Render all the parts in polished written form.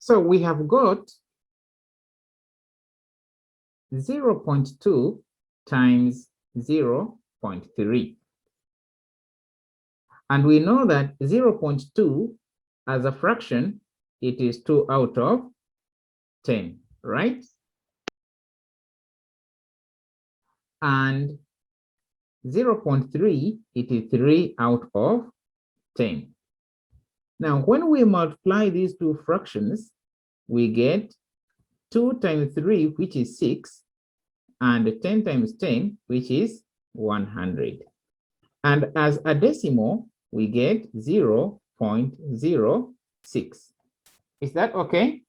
So we have got 0.2 times 0.3. And we know that 0.2 as a fraction, it is 2 out of 10, right? And 0.3, it is 3 out of 10. Now, when we multiply these two fractions, we get 2 times 3, which is 6, and 10 times 10, which is 100. And as a decimal, we get 0.06. Is that okay?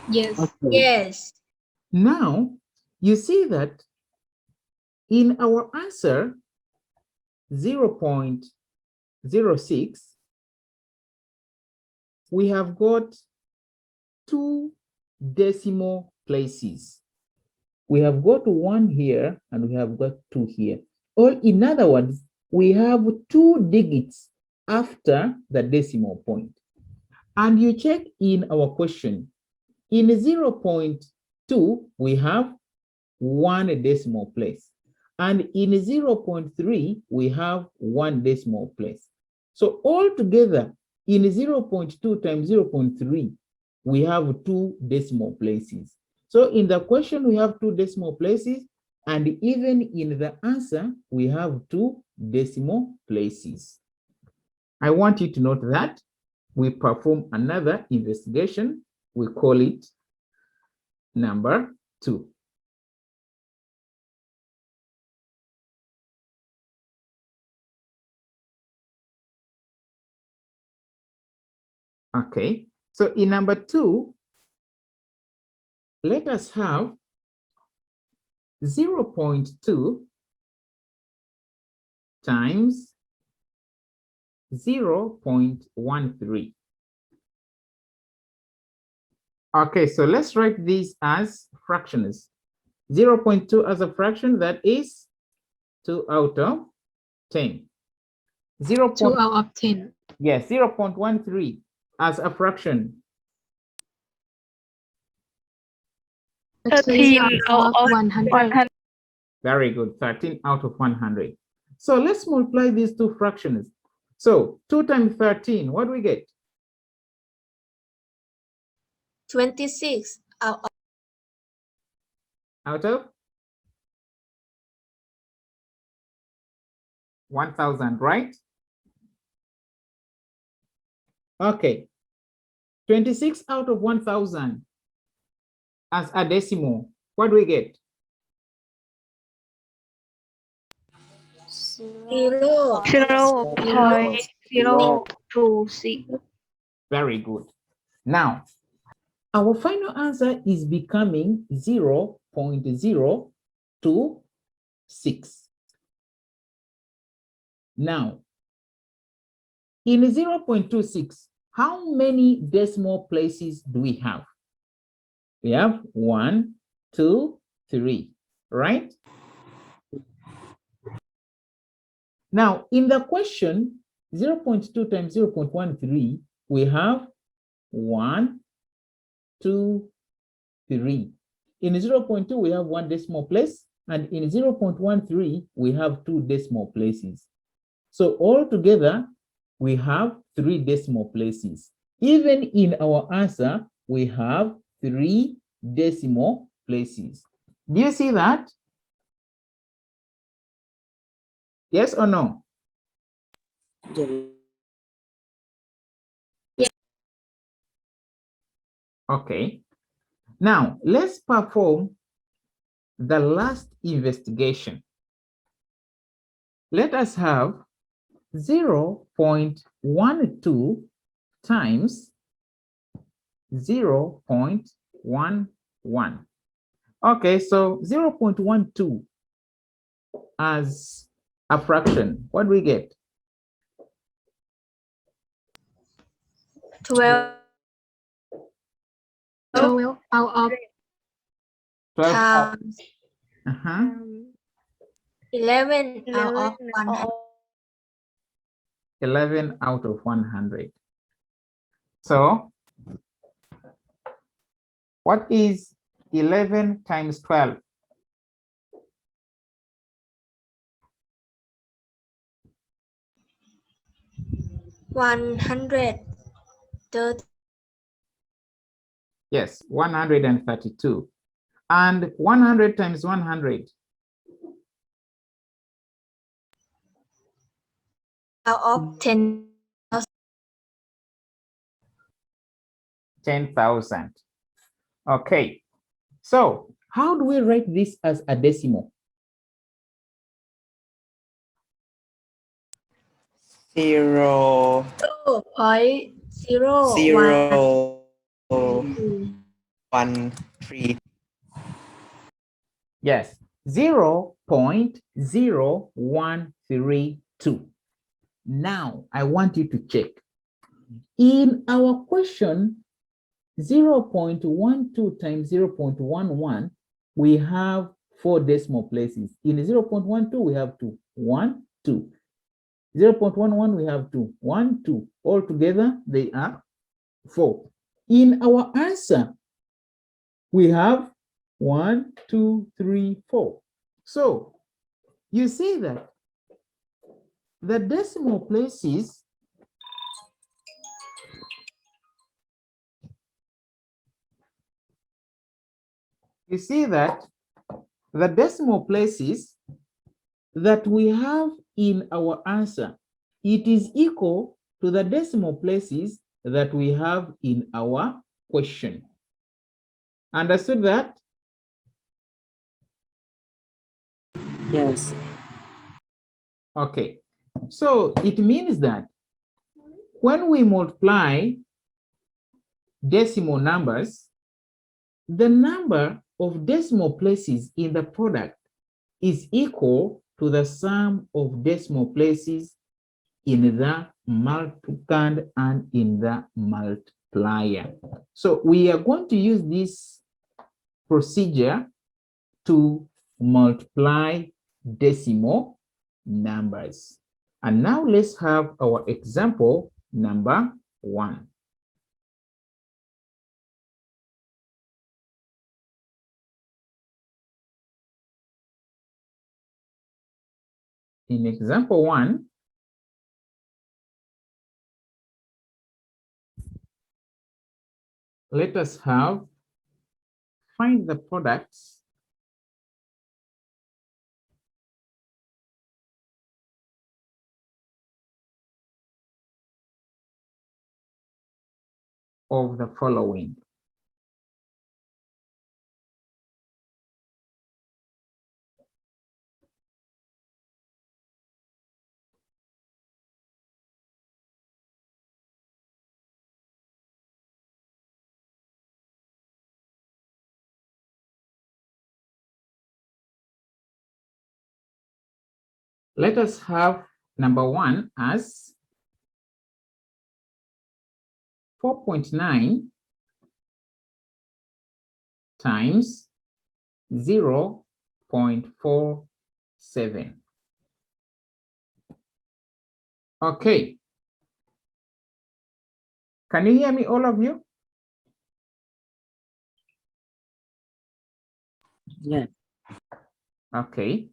Yes. Okay. Yes. Now, you see that in our answer, 0.06, we have got 2 decimal places. We have got 1 here and we have got 2 here. Or in other words, we have 2 digits after the decimal point. And you check in our question, in 0.2, we have 1 decimal place. And in 0.3, we have 1 decimal place. So altogether, in 0.2 times 0.3, we have 2 decimal places. So in the question, we have 2 decimal places, and even in the answer, we have 2 decimal places. I want you to note that we perform another investigation. We call it number 2. Okay, so in number 2, let us have 0.2 times 0.13. Okay, so let's write these as fractions. 0.2 as a fraction, that is 2 out of 10. 0. 2 out of 10. Yes, 0.13 as a fraction. 13 out of 100. Very good, 13 out of 100. So let's multiply these two fractions. So 2 times 13, what do we get? 26 out of Out of 1,000, right? Okay, 26 out of 1,000 as a decimal, what do we get? 0.026. Very good. Now, our final answer is becoming 0.026. Now, in 0.26, how many decimal places do we have? We have 1, 2, 3, right? Now, in the question, 0.2 times 0.13, we have 1, 2, 3. In 0.2, we have 1 decimal place, and in 0.13, we have 2 decimal places. So altogether, we have 3 decimal places. Even in our answer, we have 3 decimal places. Do you see that? Yes or no? Yes. Okay. Now, let's perform the last investigation. Let us have 0.12 times 0.11. Okay, so 0.12 as a fraction, what do we get? 12 out of 12 times 11 11 out of 100. 11 out of 100. So what is 11 times 12? 130. Yes, 132. And 100 times 100? Out of 10. 10,000. Okay. So how do we write this as a decimal? 0, 0.0 1, 3. Yes, 0.0132. Now, I want you to check. In our question, 0.12 times 0.11, we have 4 decimal places. In 0.12, we have 2, 1, 2. 0.11, we have 2, 1, 2. Altogether, they are 4. In our answer, we have 1, 2, 3, 4. So you see that the decimal places that we have in our answer, it is equal to the decimal places that we have in our question. Understood that? Yes. Okay. So it means that when we multiply decimal numbers, the number of decimal places in the product is equal to the sum of decimal places in the multiplicand and in the multiplier. So we are going to use this procedure to multiply decimal numbers. And now let's have our example number 1. In example 1, let us find the products of the following. Let us have number 1 as 4.9 times 0.47. Okay. Can you hear me, all of you? Yes. Okay.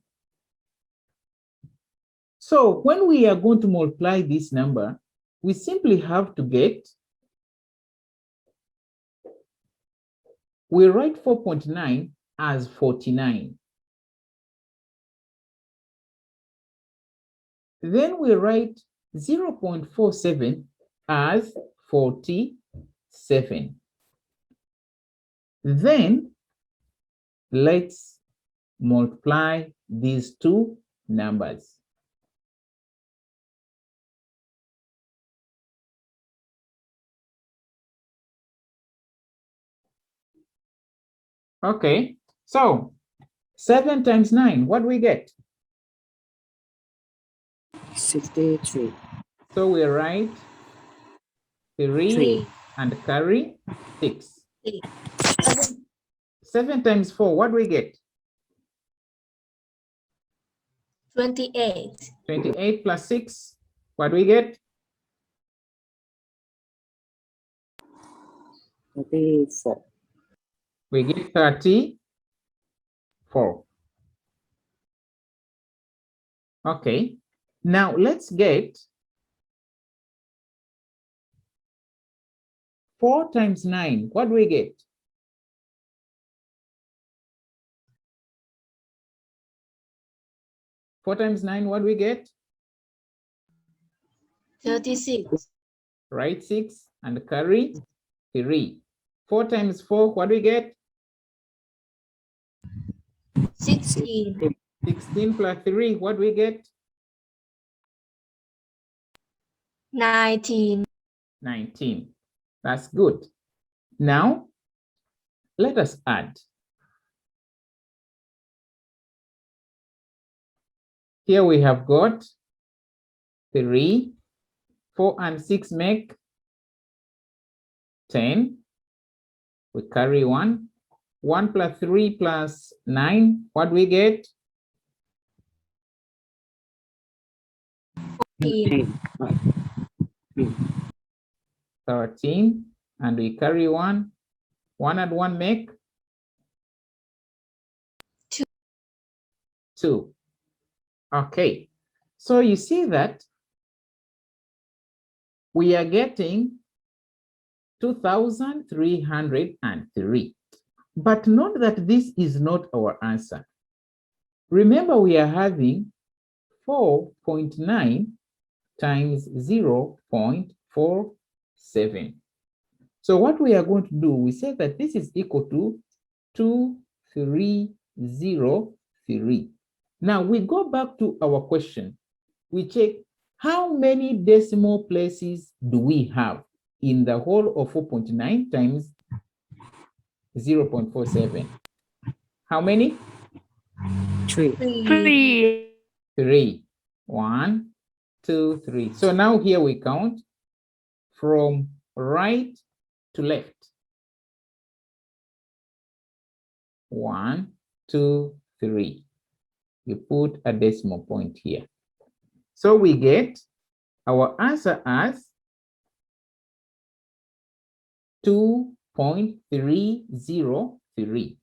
So when we are going to multiply this number, we simply have to we write 4.9 as 49. Then we write 0.47 as 47. Then let's multiply these two numbers. Okay, so 7 times 9, what do we get? 63. So we write 3 3. and carry 6. 6. 7 times 4, what do we get? 28. 28 plus 6, what do we get? 34. We get 34. Okay. Now let's get 4 times 9. What do we get? 4 times 9, what do we get? 36. Right, 6 and carry 3. 4 times 4, what do we get? 16. 16 plus 3, what do we get? 19. 19. That's good. Now, let us add. Here we have got 3, 4 and 6 make 10. We carry 1. 1 plus 3 plus 9, what do we get? 14. 13. And we carry 1. 1 and 1 make? 2. 2. Okay. So you see that we are getting 2,303. But note that this is not our answer. Remember, we are having 4.9 times 0.47. So what we are going to do, we say that this is equal to 2303. Now we go back to our question. We check how many decimal places do we have in the whole of 4.9 times 0.47. How many? 3. 3. 3. 1, 2, 3. So now here we count from right to left. 1, 2, 3. You put a decimal point here. So we get our answer as 2.303.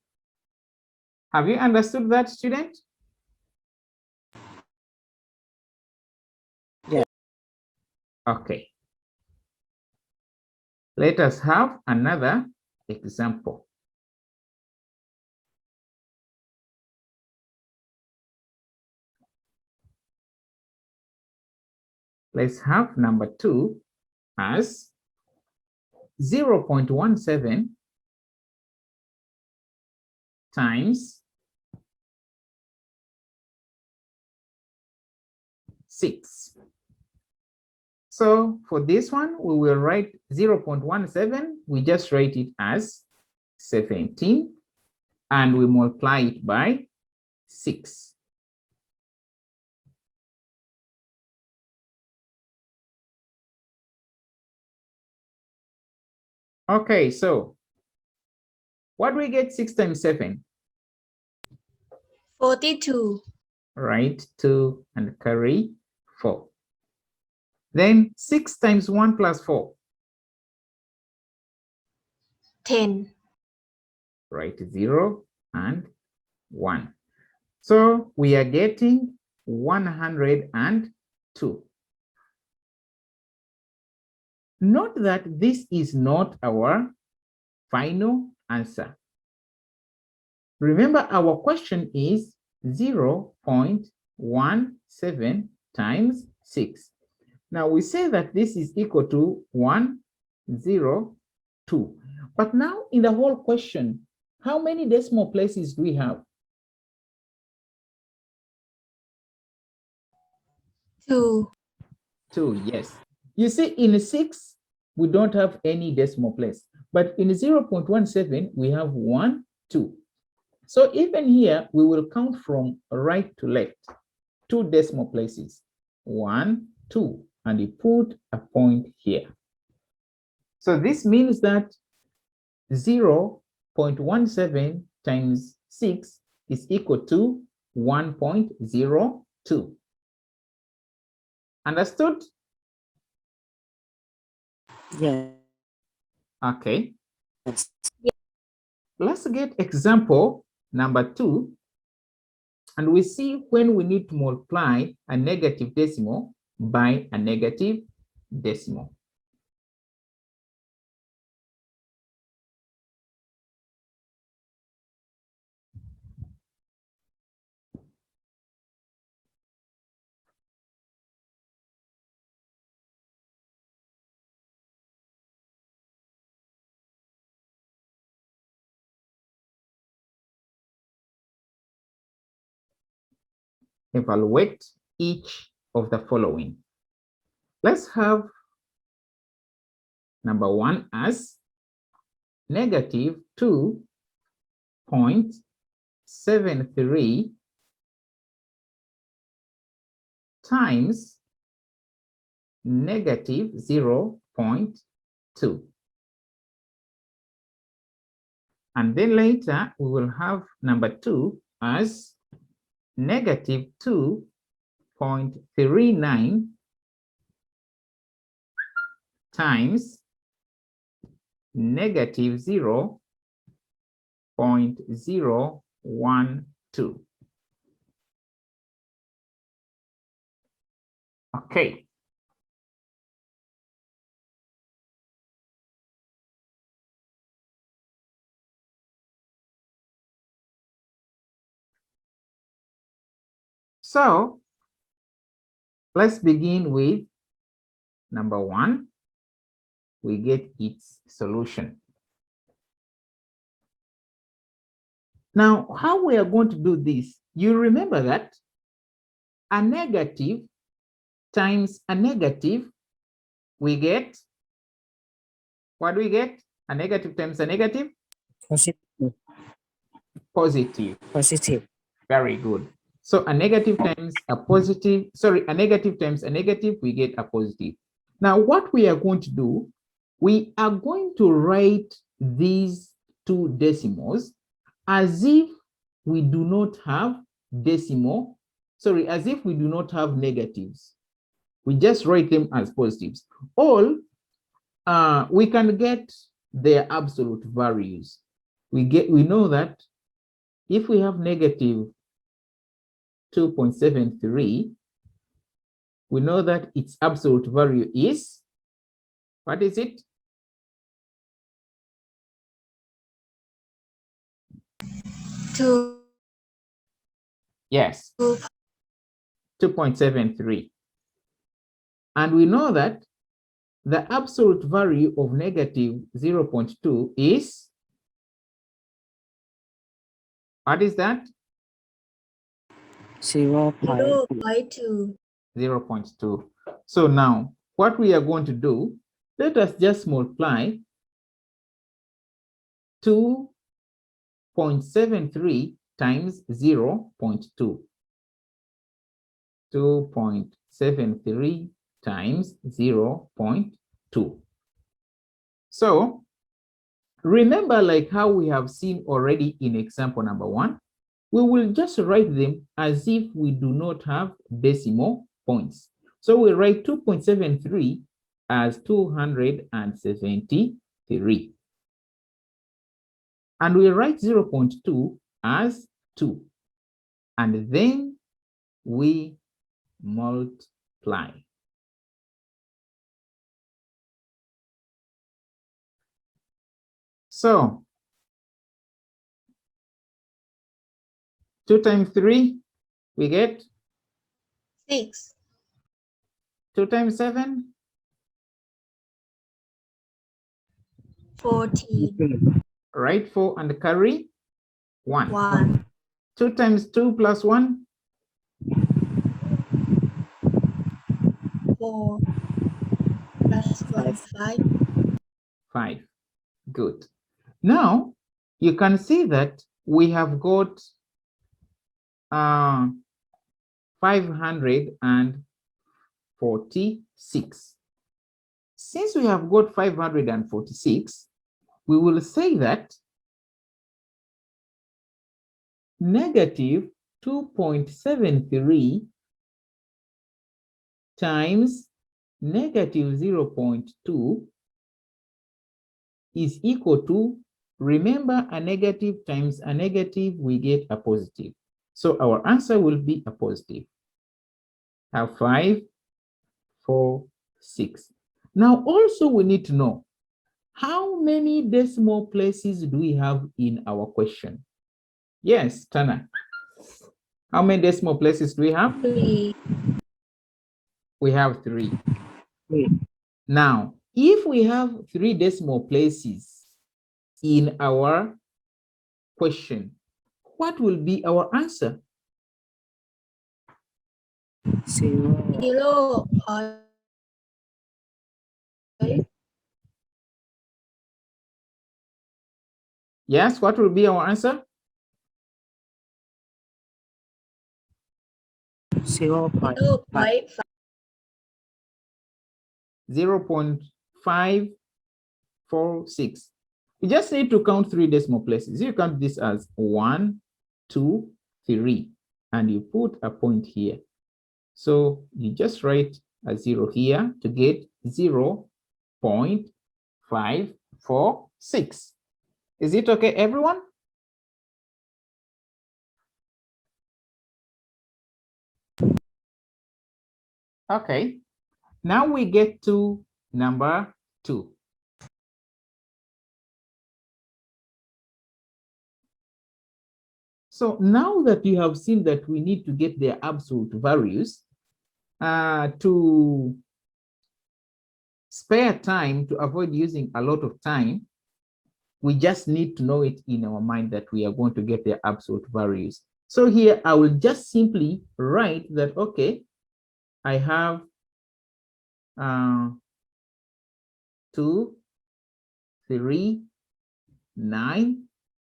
Have you understood that, student? Yeah. Okay. Let us have another example. Let's have number 2 as 0.17 times 6. So for this one, we will write 0.17. We just write it as 17 and we multiply it by 6. Okay, so what do we get 6 times 7? 42. Right, 2 and carry 4. Then 6 times 1 plus 4. 10. Right, 0 and 1. So we are getting 102. Note that this is not our final answer. Remember, our question is 0.17 times 6. Now we say that this is equal to 102. But now in the whole question, how many decimal places do we have? 2. 2, yes. You see, in 6, we don't have any decimal place. But in 0.17, we have 1, 2. So even here, we will count from right to left, 2 decimal places, 1, 2, and you put a point here. So this means that 0.17 times 6 is equal to 1.02. Understood? Yeah. Okay. Yes. Let's get example number 2. And we see when we need to multiply a negative decimal by a negative decimal. Evaluate each of the following. Let's have number 1 as negative 2.73 times negative 0.2. And then later we will have number 2 as negative 2.39 times negative 0.012. Okay. So let's begin with number 1. We get its solution. Now, how we are going to do this, you remember that a negative times a negative, we get, what do we get? A negative times a negative? Positive. Positive. Positive. Very good. So a negative times a positive, sorry, a negative times a negative, we get a positive. Now, what we are going to do, we are going to write these two decimals as if we do not have decimal, sorry, as if we do not have negatives. We just write them as positives. All we can get their absolute values. We know that if we have negative 2.73, we know that its absolute value is, what is it? Two. Yes, 2.73. And we know that the absolute value of negative 0.2 is, what is that? 0.2. 0.2. So now what we are going to do, let us just multiply 2.73 times 0.2. 2.73 times 0.2. So remember, like how we have seen already in example number 1, we will just write them as if we do not have decimal points. So we write 2.73 as 273. And we write 0.2 as 2. And then we multiply. So 2 times 3, we get 6. 2 times 7, 14. right? 4 and carry 1. 1. 2 times 2 plus 1, 4. Plus 1, 5. 5. Good. Now you can see that we have got 546. Since we have got 546, we will say that negative 2.73 times negative 0.2 is equal to, remember, a negative times a negative, we get a positive. So our answer will be a positive. Have 5, 4, 6. Now also we need to know, how many decimal places do we have in our question? Yes, Tana. How many decimal places do we have? 3. We have 3. 3. Now, if we have 3 decimal places in our question, what will be our answer? 0. 0.5. Yes, what will be our answer? 0.5. 0.546. You just need to count 3 decimal places. You count this as 1, 2, 3, and you put a point here. So you just write a 0 here to get 0.546. Is it okay, everyone? Okay. Now we get to number 2. So now that you have seen that we need to get their absolute values, to spare time, to avoid using a lot of time, we just need to know it in our mind that we are going to get their absolute values. So here I will just simply write that, okay, I have 2, 3, 9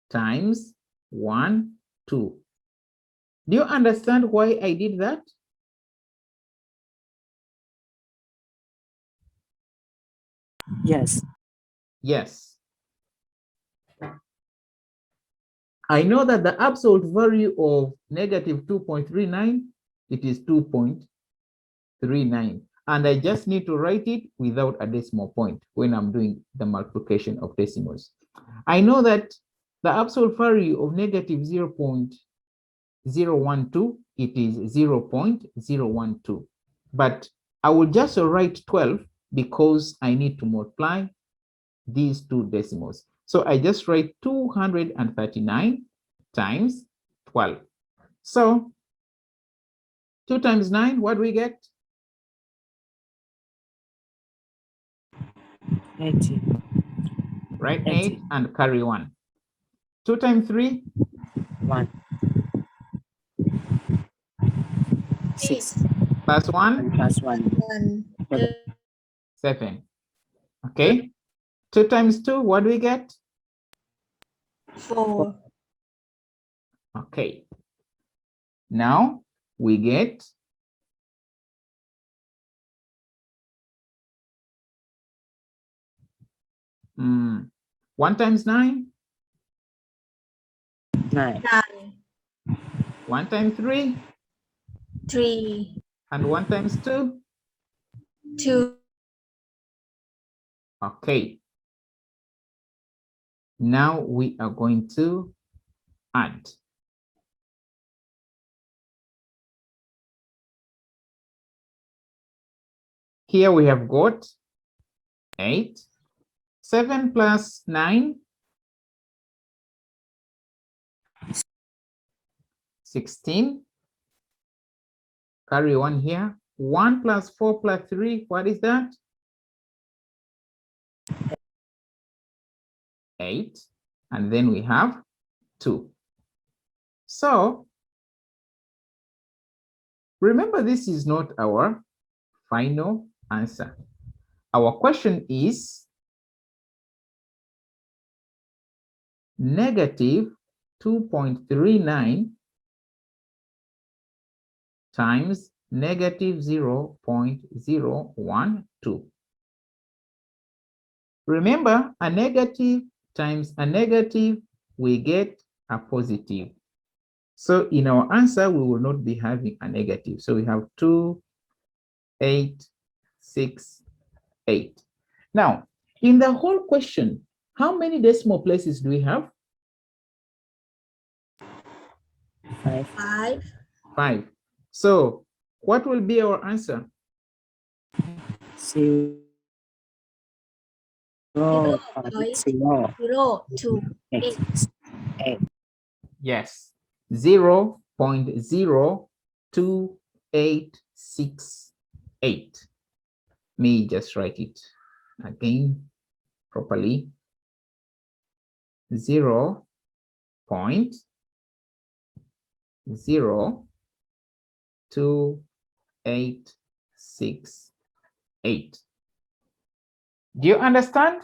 times 1, 2. Do you understand why I did that? Yes. Yes. I know that the absolute value of negative 2.39, it is 2.39. And I just need to write it without a decimal point when I'm doing the multiplication of decimals. I know that the absolute value of negative 0.012, it is 0.012. But I will just write 12 because I need to multiply these 2 decimals. So I just write 239 times 12. So 2 times 9, what do we get? 80. Right, 80. 8 and carry 1. 2 times 3? 1. 6. Plus 1? Plus 1. 1. 7. Okay. 2 times 2, what do we get? 4. Okay. Now we get 1 times 9? 9. 1 times 3? 3. And 1 times 2? 2. Okay. Now we are going to add. Here we have got 8. 7 plus 9? 16. Carry 1 here. 1 plus 4 plus 3, what is that? 8. And then we have 2. So remember, this is not our final answer. Our question is negative 2.39 times negative 0.012. Remember, a negative times a negative, we get a positive. So in our answer, we will not be having a negative. So we have 2, 8, 6, 8. Now, in the whole question, How many decimal places do we have? 5. 5. 5. So what will be our answer? 0. 0 0. 0 to 8. 8. Yes, 0.02868. Me just write it again properly. 0.02868. Do you understand?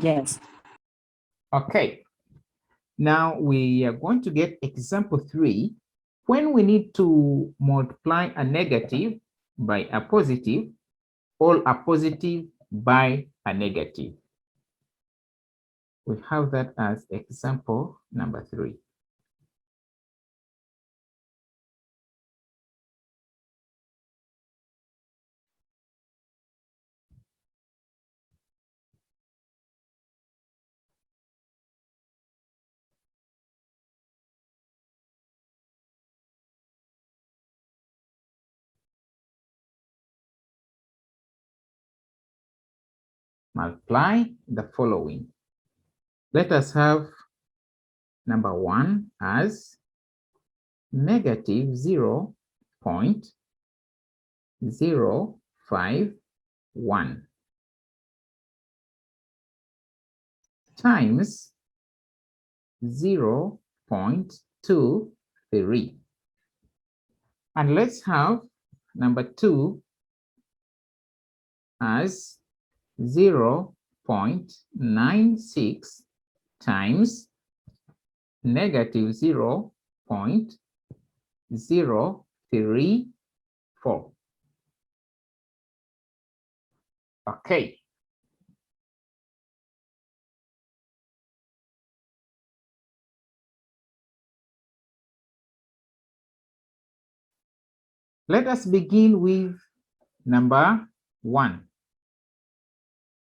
Yes. Okay. Now we are going to get example 3. When we need to multiply a negative by a positive or a positive by a negative. We have that as example number 3. Multiply the following. Let us have number 1 as negative 0.051 times 0.23. And let's have number 2 as 0.96 times negative 0.034. Okay. Let us begin with number 1.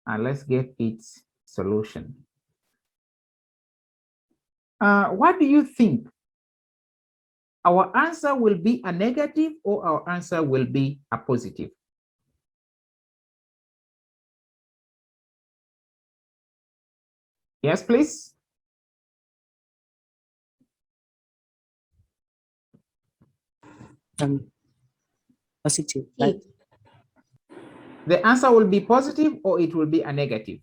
And let's get its solution. What do you think? Our answer will be a negative or our answer will be a positive? Yes, please. Positive, right? The answer will be positive or it will be a negative?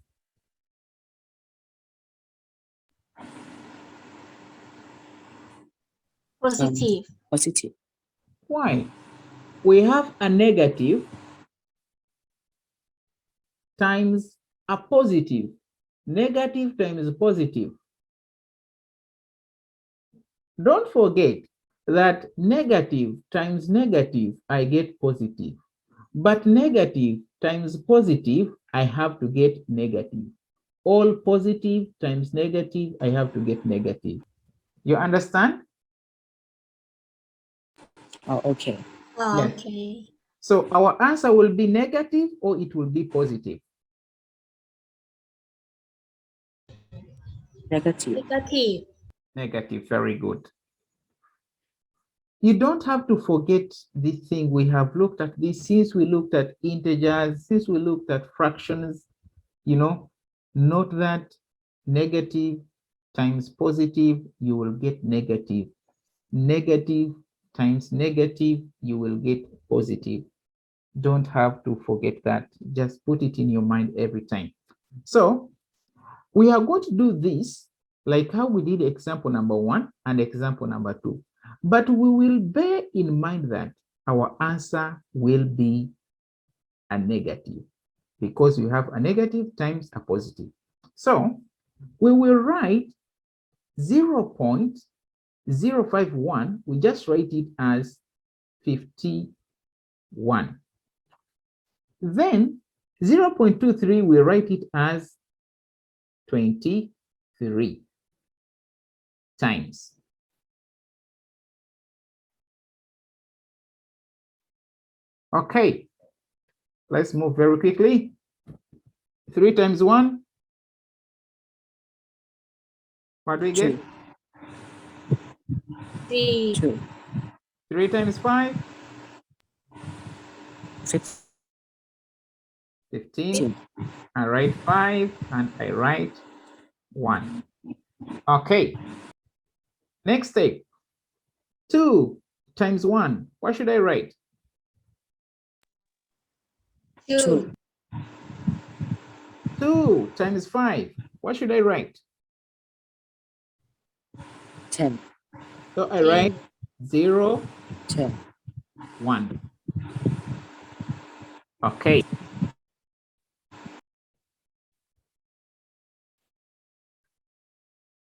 Positive. Positive. Why? We have a negative times a positive. Negative times positive. Don't forget that negative times negative, I get positive. But negative times positive, I have to get negative. All positive times negative, I have to get negative. You understand? Oh, okay. Yes. Okay. So our answer will be negative or it will be positive? Negative. Negative. Negative, very good. You don't have to forget this thing. We have looked at this since we looked at integers, since we looked at fractions, you know, note that negative times positive, you will get negative. Negative times negative, you will get positive. Don't have to forget that. Just put it in your mind every time. So we are going to do this like how we did example number 1 and example number 2. But we will bear in mind that our answer will be a negative because we have a negative times a positive. So we will write 0.051. We just write it as 51. Then 0.23, we write it as 23 times. Okay, let's move very quickly. 3 times 1. What do we get? 2. 3, 2. 3 times 5. 15. 15. I write 5 and I write 1. Okay. Next step. 2 times 1. What should I write? 2, 2 times 5. What should I write? 10. So I write 0, 10. 1. Okay.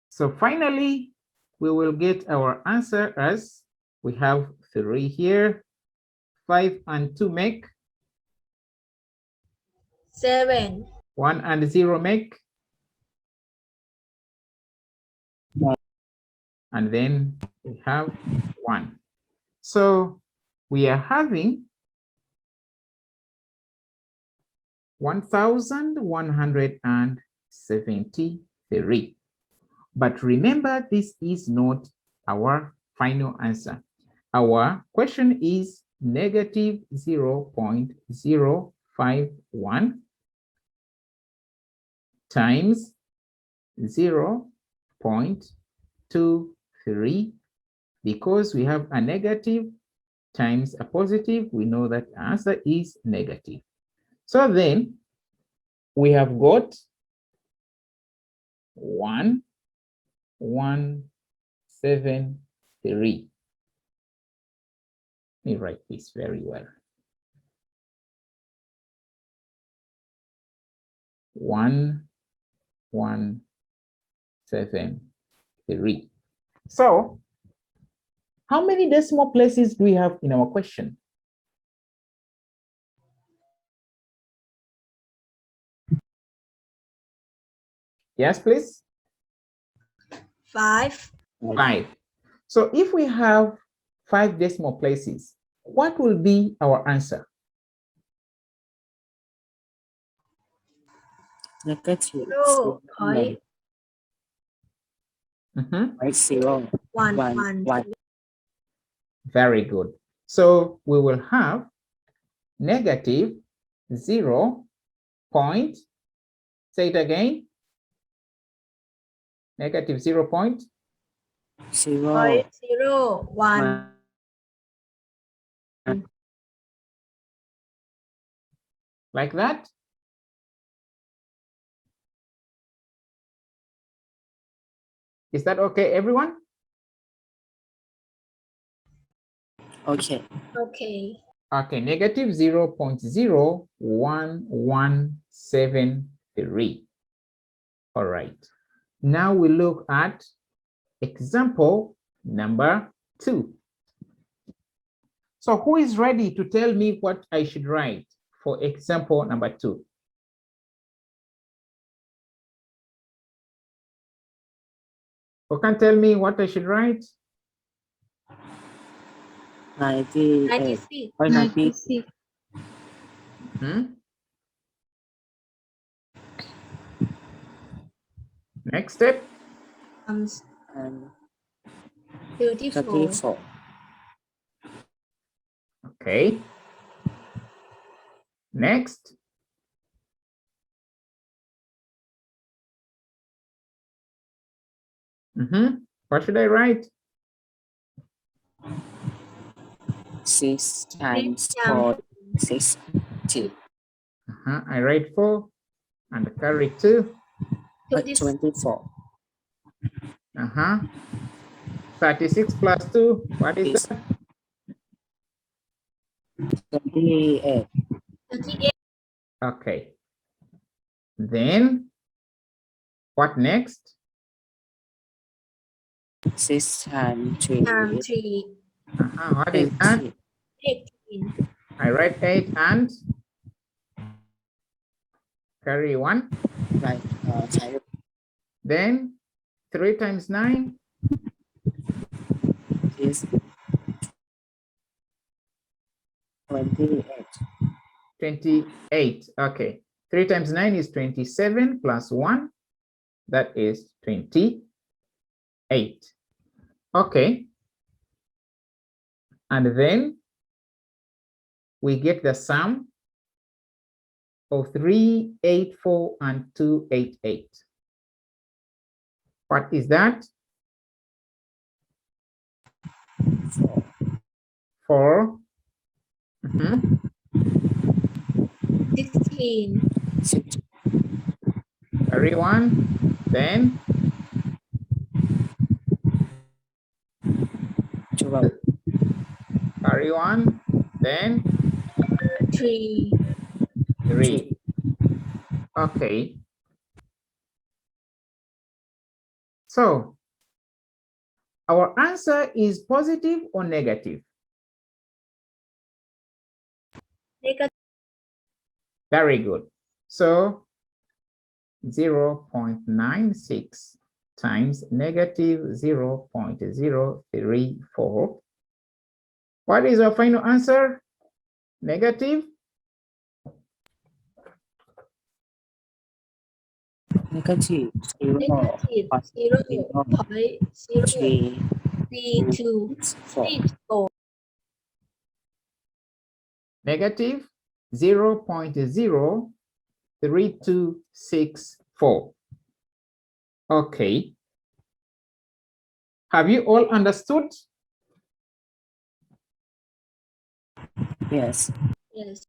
So finally, we will get our answer as we have 3 here. 5 and 2 make. 7, 1 and 0 make. And then we have 1. So we are having 1,173. But remember, this is not our final answer. Our question is negative 0.051 times 0.23. Because we have a negative times a positive, we know that the answer is negative. So then we have got 1,173. Let me write this very well. 1,173. So how many decimal places do we have in our question? Yes, please. 5, 5. So if we have 5 decimal places, what will be our answer? Negative 0, 0. Right, 0. 1, 1. 1, 1. Very good. So we will have negative 0 point, say it again, negative 0 point 0. 0, 1, like that. Is that okay, everyone? Okay. okay, Okay, negative 0.01173. All right. Now we look at example number 2. So who is ready to tell me what I should write for example number 2? Who can tell me what I should write? 98. 96, Or 90. Next step. And 34, 34. Okay. Next. What should I write? 6 times 4. 60. I write 4 and carry 2. 24. 36 plus 2. What is that? 38. 38, Okay. Then what next? 6 times 3. 3, What is that? 18, I write 8 and carry 1. Right. Then 3 times 9. Is 28. 28. Okay. 3 times 9 is 27 plus 1, that is 28. Okay. And then we get the sum of 384 and 288. What is that? 4. 16. 6, Carry 1. Then 12, carry 1. Then 3. 3. Okay. So our answer is positive or negative? Negative. Very good. So 0.96 times negative 0.034. What is our final answer? Negative? negative 0, Negative. 3, 0.032. 4. Negative 0.03264. Okay. Have you all understood? Yes. Yes.